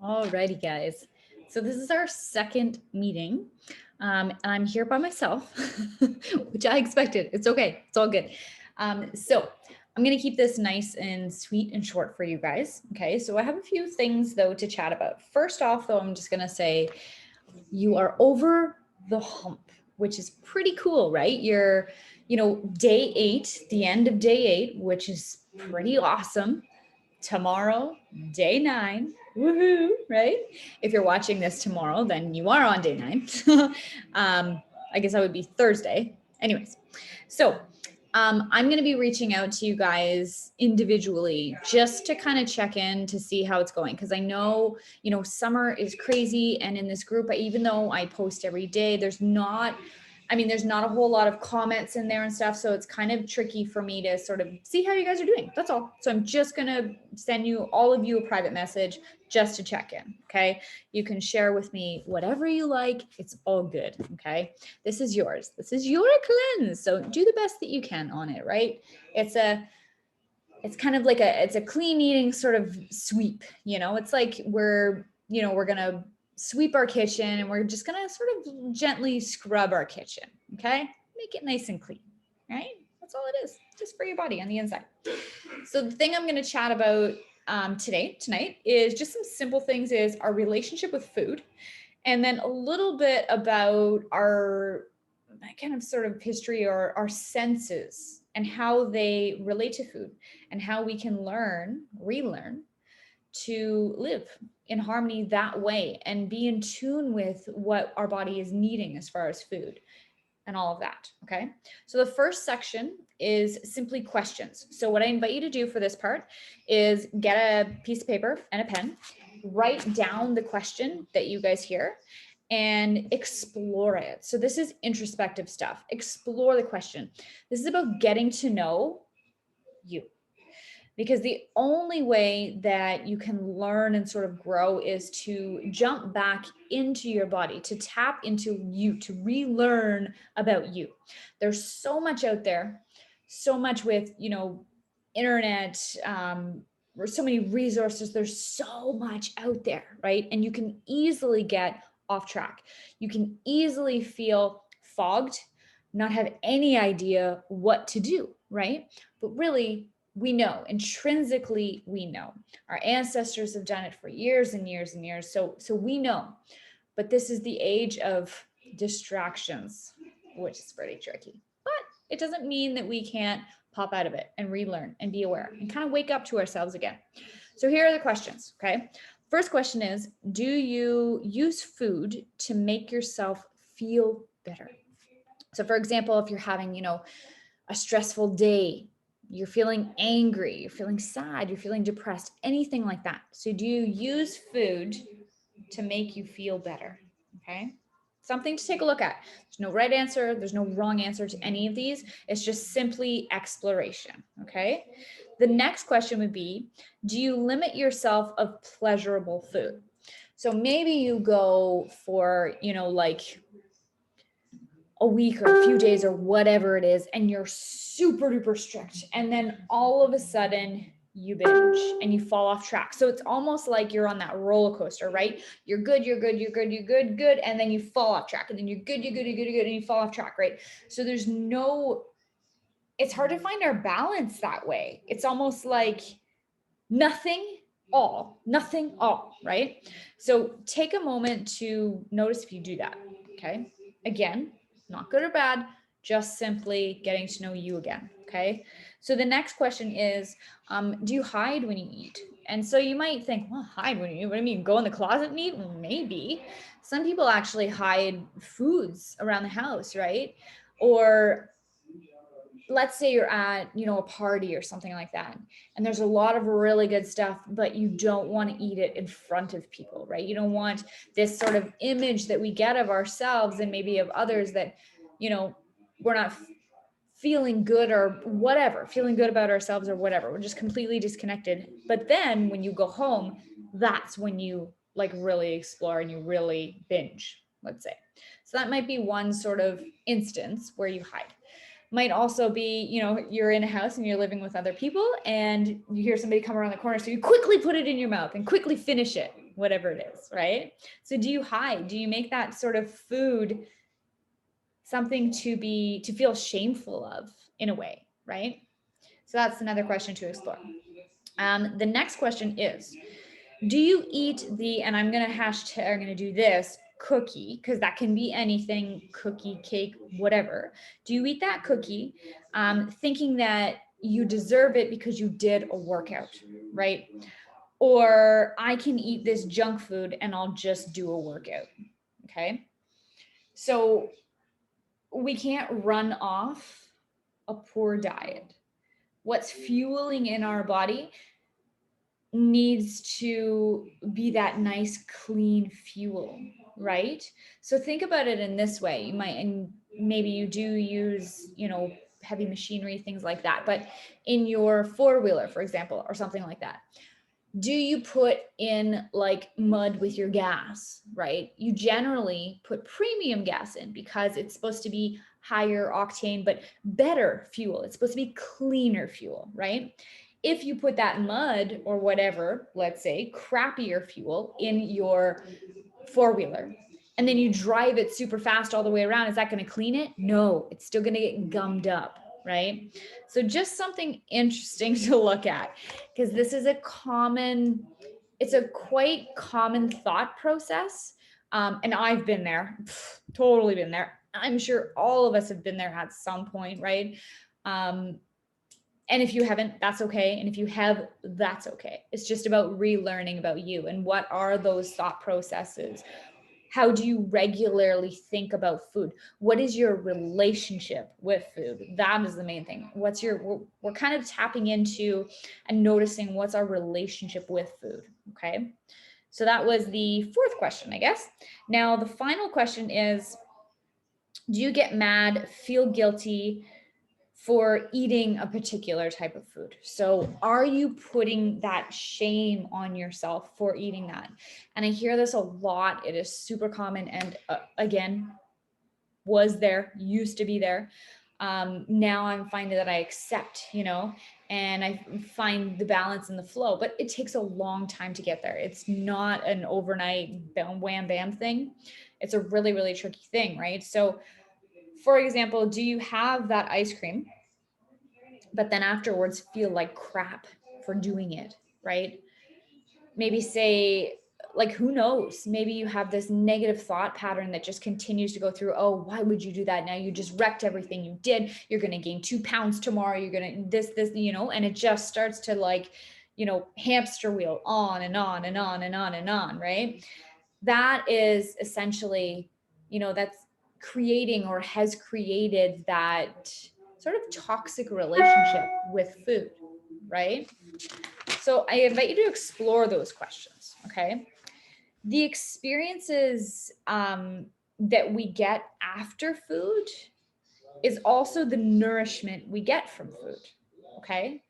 Alrighty, guys. So this is our second meeting, and I'm here by myself, which I expected. It's okay. It's all good. So I'm gonna keep this nice and sweet and short for you guys. Okay. So I have a few things though to chat about. First off, though, I'm just gonna say you are over the hump, which is pretty cool, right? You're, day 8, the end of day 8, which is pretty awesome. Tomorrow, day 9. Woohoo, right? If you're watching this tomorrow, then you are on day 9. I guess that would be Thursday. Anyways, so I'm going to be reaching out to you guys individually just to kind of check in to see how it's going. Because I know, summer is crazy. And in this group, even though I post every day, there's not a whole lot of comments in there and stuff. So it's kind of tricky for me to sort of see how you guys are doing. That's all. So I'm just going to send all of you a private message just to check in. Okay. You can share with me whatever you like. It's all good. Okay. This is yours. This is your cleanse. So do the best that you can on it, right? It's kind of like it's a clean eating sort of sweep. It's like we're going to sweep our kitchen and we're just going to sort of gently scrub our kitchen. Okay. Make it nice and clean, right? That's all it is, just for your body on the inside. So the thing I'm going to chat about tonight is just some simple things, is our relationship with food, and then a little bit about our kind of sort of history or our senses and how they relate to food, and how we can relearn to live in harmony that way and be in tune with what our body is needing as far as food and all of that. Okay. So the first section is simply questions. So what I invite you to do for this part is get a piece of paper and a pen, write down the question that you guys hear and explore it. So this is introspective stuff. Explore the question. This is about getting to know you, because the only way that you can learn and sort of grow is to jump back into your body, to tap into you, to relearn about you. There's so much out there, so much with, internet, or so many resources. There's so much out there, right? And you can easily get off track. You can easily feel fogged, not have any idea what to do, right? But really, we know intrinsically, we know our ancestors have done it for years and years and years. So we know, but this is the age of distractions, which is pretty tricky, but it doesn't mean that we can't pop out of it and relearn and be aware and kind of wake up to ourselves again. So here are the questions. Okay. First question is, do you use food to make yourself feel better? So for example, if you're having, a stressful day, you're feeling angry, you're feeling sad, you're feeling depressed, anything like that. So do you use food to make you feel better? Okay. Something to take a look at. There's no right answer. There's no wrong answer to any of these. It's just simply exploration. Okay. The next question would be, do you limit yourself of pleasurable food? So maybe you go for, like a week or a few days or whatever it is, and you're super duper strict, and then all of a sudden you binge and you fall off track. So it's almost like you're on that roller coaster, right? You're good, and then you fall off track, and then you're good, and you fall off track, right? So it's hard to find our balance that way. It's almost like nothing nothing all, right? So take a moment to notice if you do that. Okay. Again, not good or bad, just simply getting to know you again. Okay. So the next question is, do you hide when you eat? And so you might think, well, hide when you eat? What do you mean? Go in the closet and eat? Well, maybe. Some people actually hide foods around the house, right? Or let's say you're at, a party or something like that, and there's a lot of really good stuff, but you don't want to eat it in front of people, right? You don't want this sort of image that we get of ourselves and maybe of others that, we're not feeling good or whatever, feeling good about ourselves or whatever. We're just completely disconnected. But then when you go home, that's when you like really explore and you really binge, let's say. So that might be one sort of instance where you hide. Might also be, you're in a house and you're living with other people and you hear somebody come around the corner. So you quickly put it in your mouth and quickly finish it. whatever it is, right? So do you hide? Do you make that sort of food something to feel shameful of in a way, right? So that's another question to explore. The next question is, do you eat the, and I'm going to do this, cookie, because that can be anything, cookie, cake, whatever. Do you eat that cookie thinking that you deserve it because you did a workout, right? Or I can eat this junk food and I'll just do a workout, okay? So we can't run off a poor diet. What's fueling in our body needs to be that nice clean fuel, right? So think about it in this way. You might, and maybe you do use, heavy machinery, things like that, but in your four-wheeler, for example, or something like that, do you put in like mud with your gas, right? You generally put premium gas in because it's supposed to be higher octane, but better fuel. It's supposed to be cleaner fuel, right? If you put that mud or whatever, let's say crappier fuel in your four-wheeler, and then you drive it super fast all the way around, is that going to clean it? No, it's still going to get gummed up, right? So just something interesting to look at, because this is it's a quite common thought process. And I've been there, totally been there. I'm sure all of us have been there at some point, right? And if you haven't, that's okay. And if you have, that's okay. It's just about relearning about you and what are those thought processes. How do you regularly think about food? What is your relationship with food? That is the main thing. We're kind of tapping into and noticing what's our relationship with food. Okay. So that was the fourth question, I guess. Now, the final question is, do you get mad, feel guilty for eating a particular type of food? So are you putting that shame on yourself for eating that? And I hear this a lot. It is super common. And again, used to be there. Now I'm finding that I accept, and I find the balance and the flow, but it takes a long time to get there. It's not an overnight bam, wham, bam thing. It's a really, really tricky thing, right? So for example, do you have that ice cream, but then afterwards feel like crap for doing it, right? Maybe say, like, who knows? Maybe you have this negative thought pattern that just continues to go through. Oh, why would you do that? Now you just wrecked everything you did. You're going to gain 2 pounds tomorrow. You're going to this, and it just starts to like, hamster wheel on and on and on and on and on, right? That is essentially, that's creating or has created that sort of toxic relationship with food, right? So I invite you to explore those questions, okay? The experiences that we get after food is also the nourishment we get from food, okay?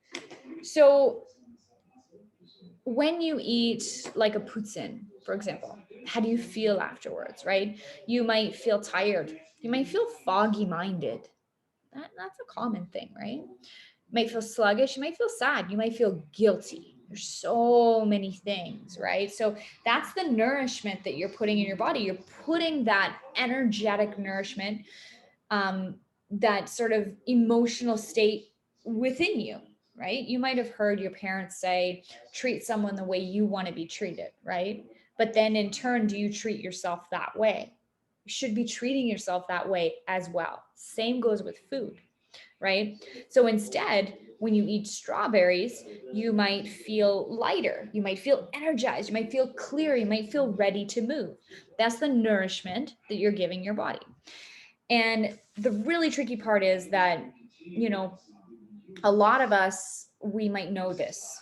So when you eat like a poutine, for example, how do you feel afterwards, right? You might feel tired. You might feel foggy minded. That's a common thing, right? You might feel sluggish. You might feel sad. You might feel guilty. There's so many things, right? So that's the nourishment that you're putting in your body. You're putting that energetic nourishment, that sort of emotional state within you, right? You might have heard your parents say, treat someone the way you want to be treated, right? But then in turn, do you treat yourself that way? You should be treating yourself that way as well. Same goes with food, right? So instead, when you eat strawberries, you might feel lighter, you might feel energized, you might feel clear, you might feel ready to move. That's the nourishment that you're giving your body. And the really tricky part is that, a lot of us, we might know this,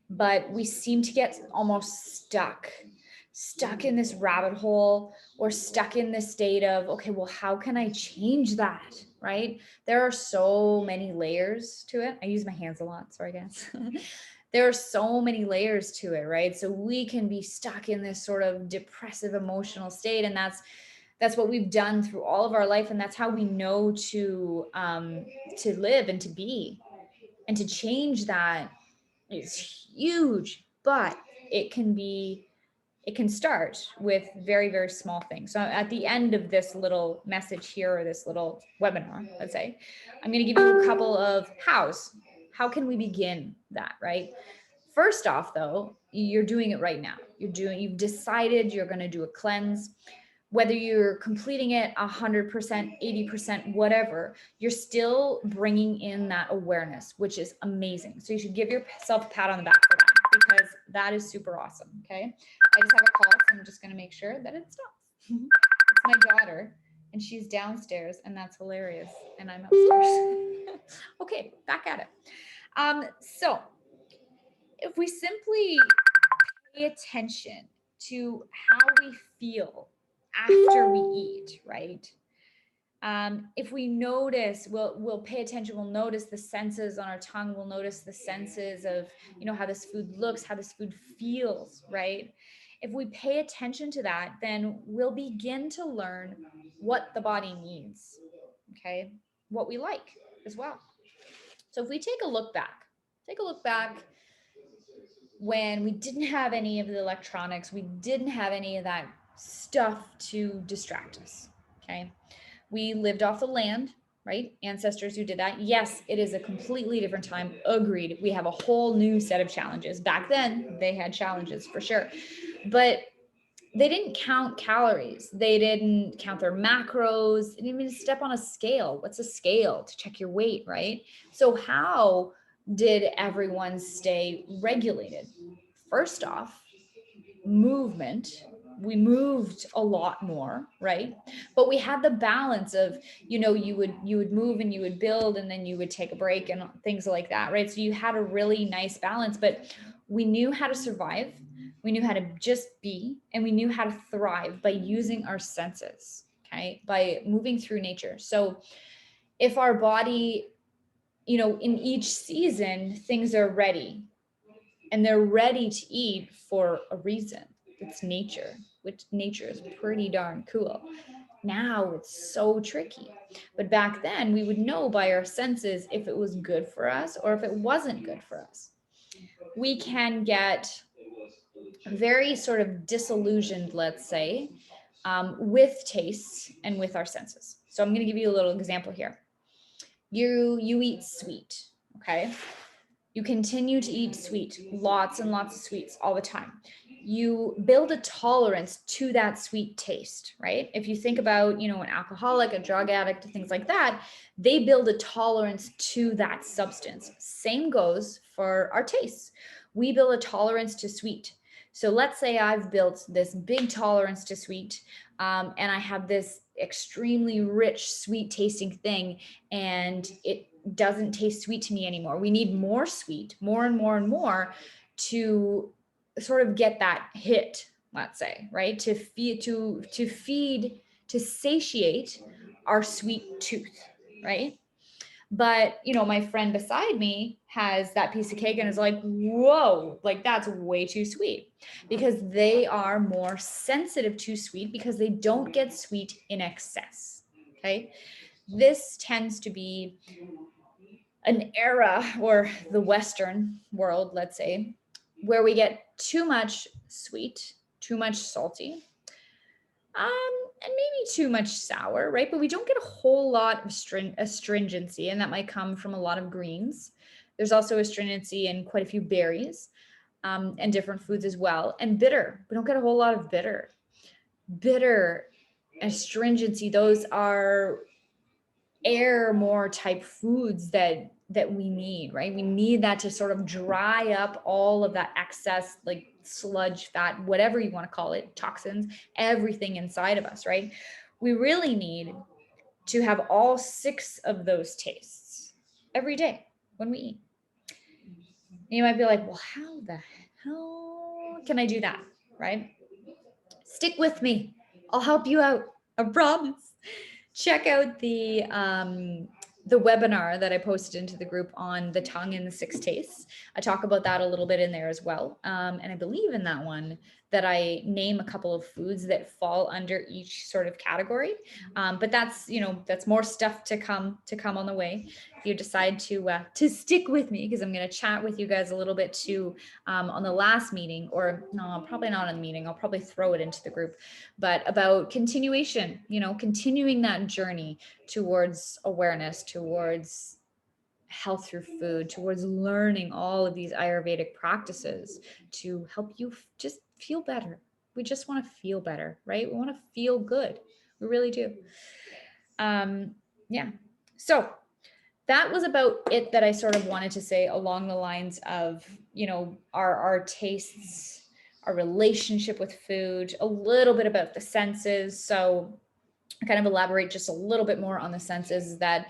but we seem to get almost stuck in this rabbit hole, or stuck in this state of, okay, well, how can I change that? Right? There are so many layers to it. I use my hands a lot, sorry guys. There are so many layers to it, right? So we can be stuck in this sort of depressive emotional state, and that's what we've done through all of our life, and that's how we know to live and to be, and to change that is huge. But it can be it can start with very, very small things. So at the end of this little message here, or this little webinar, let's say, I'm going to give you a couple of hows. How can we begin that, right? First off, though, you're doing it right now. You've decided you're going to do a cleanse. Whether you're completing it 100%, 80%, whatever, you're still bringing in that awareness, which is amazing. So you should give yourself a pat on the back for that, because that is super awesome. Okay. I just have a call, so I'm just going to make sure that it stops. It's my daughter, and she's downstairs, and that's hilarious. And I'm upstairs. Okay, back at it. So if we simply pay attention to how we feel after we eat, right? If we notice, we'll pay attention, we'll notice the senses on our tongue, we'll notice the senses of, how this food looks, how this food feels, right? If we pay attention to that, then we'll begin to learn what the body needs, okay? What we like as well. So if we take a look back when we didn't have any of the electronics, we didn't have any of that stuff to distract us, okay? We lived off the land, right? Ancestors who did that. Yes, it is a completely different time. Agreed. We have a whole new set of challenges. Back then, they had challenges for sure. But they didn't count calories. They didn't count their macros. They didn't even step on a scale. What's a scale? To check your weight, right? So how did everyone stay regulated? First off, movement. We moved a lot more, right? But we had the balance of, you would move and you would build, and then you would take a break and things like that, right? So you had a really nice balance, but we knew how to survive. We knew how to just be, and we knew how to thrive by using our senses, okay? By moving through nature. So if our body, in each season, things are ready, and they're ready to eat for a reason. It's nature, which nature is pretty darn cool. Now it's so tricky. But back then, we would know by our senses if it was good for us or if it wasn't good for us. We can get very sort of disillusioned, let's say, with tastes and with our senses. So I'm going to give you a little example here. You eat sweet, okay? You continue to eat sweet, lots and lots of sweets all the time. You build a tolerance to that sweet taste, right? If you think about, an alcoholic, a drug addict, things like that, they build a tolerance to that substance. Same goes for our tastes. We build a tolerance to sweet. So let's say I've built this big tolerance to sweet, and I have this extremely rich, sweet tasting thing, and it doesn't taste sweet to me anymore. We need more sweet, more and more and more, to sort of get that hit, let's say, right? To satiate our sweet tooth, right? But, my friend beside me has that piece of cake and is like, whoa, like that's way too sweet, because they are more sensitive to sweet because they don't get sweet in excess. Okay. This tends to be an era, or the Western world, let's say, where we get too much sweet, too much salty, and maybe too much sour, right? But we don't get a whole lot of astringency, and that might come from a lot of greens. There's also astringency in quite a few berries, and different foods as well. And bitter, we don't get a whole lot of bitter. Bitter, astringency, those are air more type foods that we need, right? We need that to sort of dry up all of that excess, like sludge, fat, whatever you want to call it, toxins, everything inside of us, right? We really need to have all 6 of those tastes every day when we eat. And you might be like, well, how the hell can I do that, right? Stick with me. I'll help you out. I promise. Check out the webinar that I posted into the group on the tongue and the 6 tastes. I talk about that a little bit in there as well. And I believe in that one that I name a couple of foods that fall under each sort of category. But that's, that's more stuff to come on the way. you decide to stick with me, because I'm going to chat with you guys a little bit too on the last meeting, or no, probably not on the meeting. I'll probably throw it into the group, but about continuation, continuing that journey towards awareness, towards health through food, towards learning all of these Ayurvedic practices to help you just feel better. We just want to feel better, right? We want to feel good. We really do. Yeah. So that was about it that I sort of wanted to say along the lines of, our tastes, our relationship with food, a little bit about the senses. So I kind of elaborate just a little bit more on the senses, that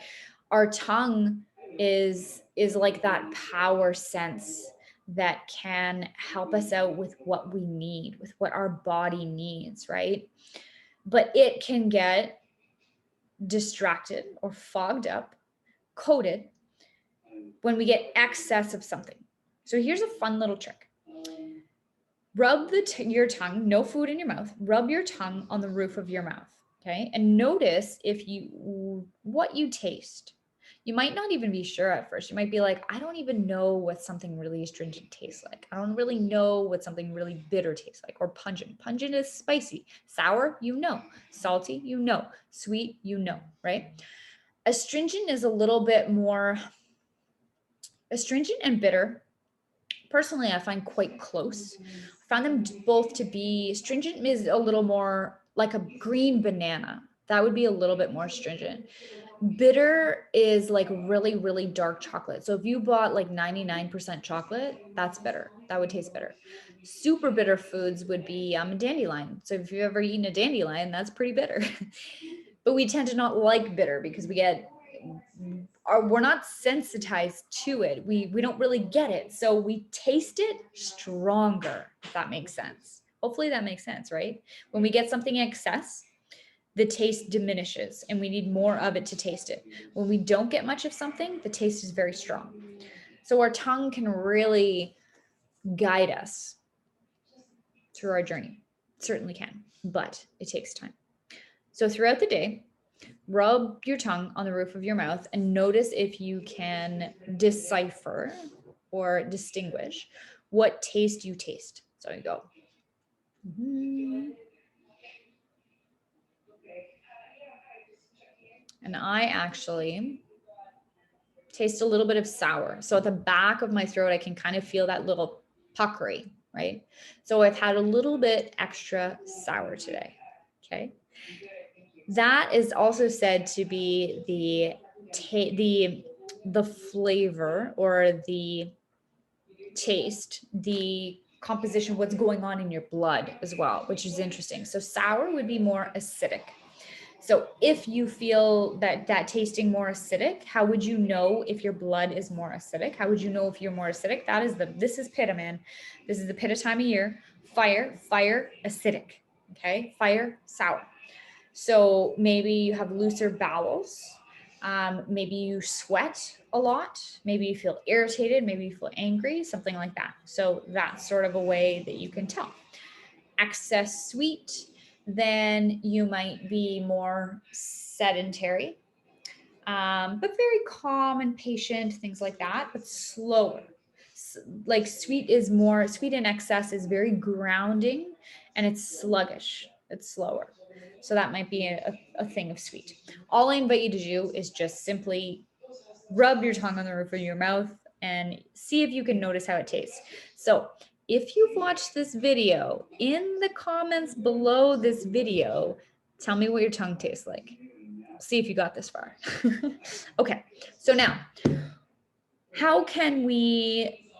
our tongue is like that power sense that can help us out with what we need, with what our body needs, right? But it can get distracted or fogged up, coated, when we get excess of something. So here's a fun little trick. Rub your tongue, no food in your mouth, rub your tongue on the roof of your mouth, okay? And notice what you taste. You might not even be sure at first. You might be like, I don't even know what something really astringent tastes like. I don't really know what something really bitter tastes like, or pungent. Pungent is spicy. Sour, salty, sweet, right? Astringent is a little bit more, astringent and bitter, personally, I find quite close. I found them both to be, astringent is a little more like a green banana. That would be a little bit more astringent. Bitter is like really, really dark chocolate. So if you bought like 99% chocolate, that's bitter. That would taste bitter. Super bitter foods would be dandelion. So if you've ever eaten a dandelion, that's pretty bitter. But we tend to not like bitter because we're not sensitized to it. We don't really get it. So we taste it stronger, if that makes sense. Hopefully that makes sense, right? When we get something in excess, the taste diminishes and we need more of it to taste it. When we don't get much of something, the taste is very strong. So our tongue can really guide us through our journey. It certainly can, but it takes time. So throughout the day, rub your tongue on the roof of your mouth and notice if you can decipher or distinguish what taste you taste. So you go. And I actually taste a little bit of sour. So at the back of my throat, I can kind of feel that little puckery, right? So I've had a little bit extra sour today, okay? That is also said to be the flavor or the taste, the composition, what's going on in your blood as well, which is interesting. So sour would be more acidic. So if you feel that tasting more acidic, how would you know if your blood is more acidic? How would you know if you're more acidic? This is Pitta, man. This is the Pitta time of year. Fire, acidic. Okay, fire, sour. So maybe you have looser bowels. Maybe you sweat a lot. Maybe you feel irritated. Maybe you feel angry, something like that. So that's sort of a way that you can tell. Excess sweet, then you might be more sedentary, but very calm and patient, things like that, but slower. Like sweet in excess is very grounding and it's sluggish, it's slower. So that might be a thing of sweet. All I invite you to do is just simply rub your tongue on the roof of your mouth and see if you can notice how it tastes. So if you've watched this video, in the comments below this video, tell me what your tongue tastes like. See if you got this far. Okay, so now, how can we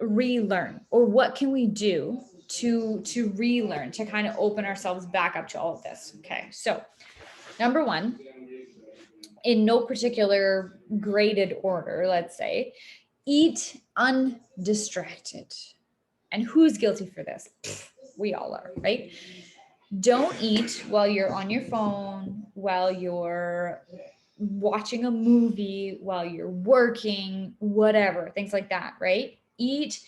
relearn, or what can we do to relearn, to kind of open ourselves back up to all of this? Okay, so number one, in no particular graded order, let's say, eat undistracted. And who's guilty for this? We all are, right? Don't eat while you're on your phone, while you're watching a movie, while you're working, whatever, things like that, right? Eat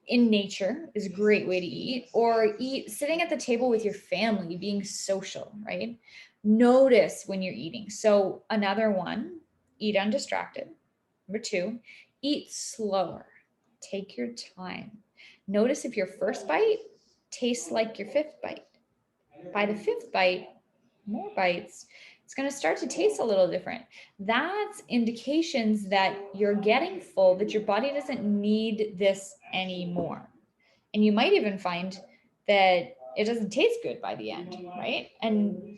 in nature is a great way to eat, or eat sitting at the table with your family, being social, right? Notice when you're eating. So another one eat undistracted. Number 2, eat slower. Take your time. Notice if your first bite tastes like your 5th bite. By the 5th bite, more bites, it's going to start to taste a little different. That's indications that you're getting full, that your body doesn't need this anymore. And you might even find that it doesn't taste good by the end, right? And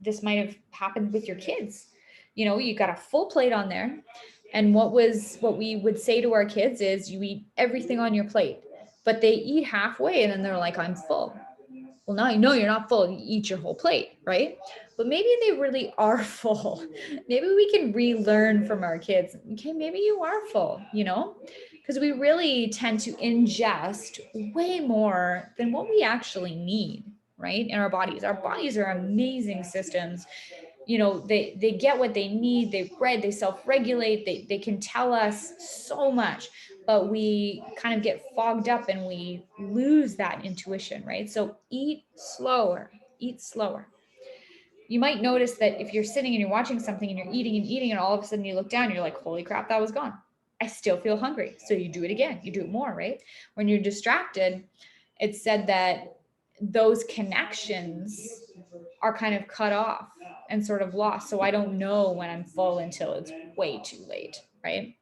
this might have happened with your kids. You know, you got a full plate on there. And what we would say to our kids is you eat everything on your plate, but they eat halfway and then they're like, I'm full. Well, now you know you're not full. You eat your whole plate, right? But maybe they really are full. Maybe we can relearn from our kids. Okay, maybe you are full, you know? Because we really tend to ingest way more than what we actually need, right? In our bodies. Our bodies are amazing systems. You know, they get what they need, they self-regulate, they can tell us so much, but we kind of get fogged up and we lose that intuition, right? So eat slower. You might notice that if you're sitting and you're watching something and you're eating and all of a sudden you look down and you're like, holy crap, that was gone. I still feel hungry. So you do it again, you do it more, right? When you're distracted, it's said that those connections are kind of cut off and sort of lost. So I don't know when I'm full until it's way too late, right?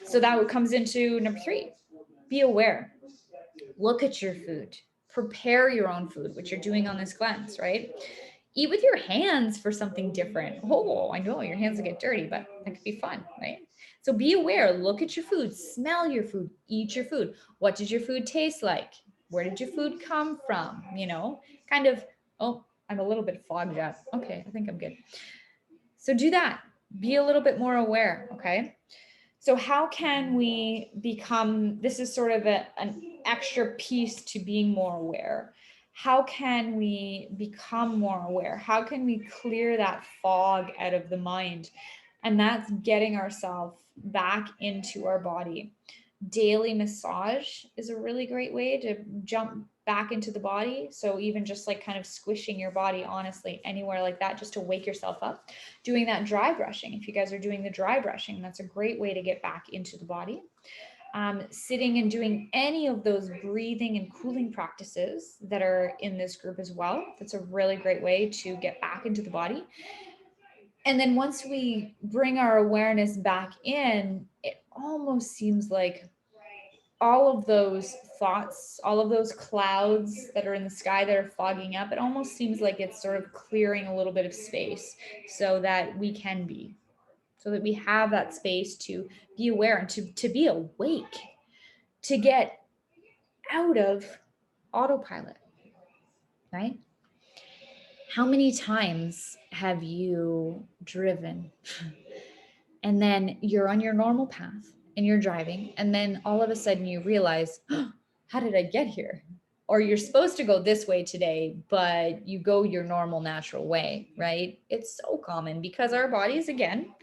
So that comes into number 3. Be aware. Look at your food. Prepare your own food, which you're doing on this cleanse, right? Eat with your hands for something different. Oh, I know your hands will get dirty, but that could be fun, right? So be aware. Look at your food. Smell your food. Eat your food. What did your food taste like? Where did your food come from? You know, kind of, oh, I'm a little bit fogged up. Okay, I think I'm good. So do that. Be a little bit more aware, okay? So how can we become, this is sort of an extra piece to being more aware. How can we become more aware? How can we clear that fog out of the mind? And that's getting ourselves back into our body. Daily massage is a really great way to jump back into the body. So even just like kind of squishing your body, honestly, anywhere like that, just to wake yourself up. Doing that dry brushing. If you guys are doing the dry brushing, that's a great way to get back into the body. Sitting and doing any of those breathing and cooling practices that are in this group as well. That's a really great way to get back into the body. And then once we bring our awareness back in, it almost seems like all of those thoughts, all of those clouds that are in the sky that are fogging up, it almost seems like it's sort of clearing a little bit of space so that we can be, so that we have that space to be aware and to be awake, to get out of autopilot, right? How many times have you driven and then you're on your normal path and you're driving and then all of a sudden you realize, oh, how did I get here? Or you're supposed to go this way today, but you go your normal natural way, right? It's so common because our bodies, again,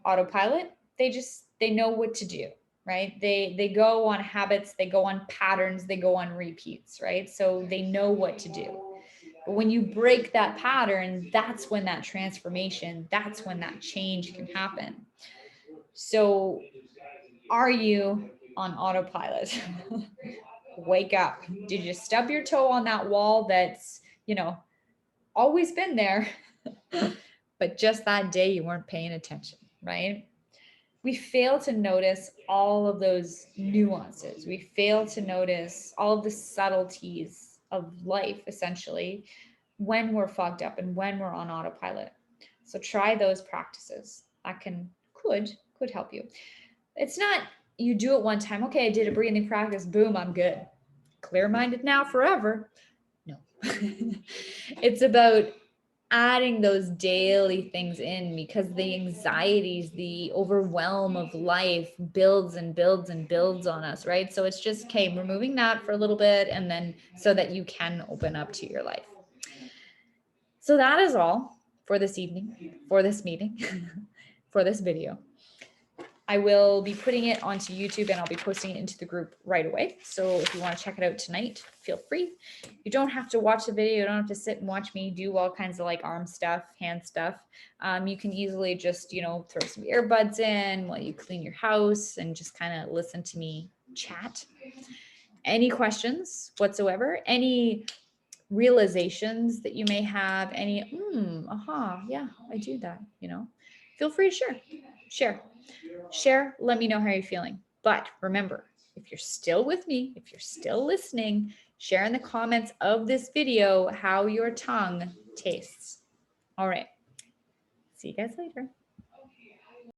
autopilot, they know what to do, right? They go on habits, they go on patterns, they go on repeats, right? So they know what to do. But when you break that pattern, that's when that transformation, that's when that change can happen. So are you on autopilot? Wake up. Did you stub your toe on that wall that's, always been there, but just that day you weren't paying attention, right? We fail to notice all of those nuances. We fail to notice all of the subtleties of life, essentially, when we're fogged up and when we're on autopilot. So try those practices. That could help you. It's not you do it one time. Okay, I did a breathing practice. Boom, I'm good. Clear-minded now forever. No. It's about adding those daily things in because the anxieties, the overwhelm of life builds and builds and builds on us, right? So it's just, okay, removing that for a little bit and then so that you can open up to your life. So that is all for this evening, for this meeting, for this video. I will be putting it onto YouTube and I'll be posting it into the group right away. So if you want to check it out tonight, feel free. You don't have to watch the video. You don't have to sit and watch me do all kinds of like arm stuff, hand stuff. You can easily just, you know, throw some earbuds in while you clean your house and just kind of listen to me chat. Any questions whatsoever? Any realizations that you may have? Any, yeah, I do that, you know? Feel free to share, let me know how you're feeling. But remember, if you're still with me, if you're still listening, share in the comments of this video how your tongue tastes. All right. See you guys later.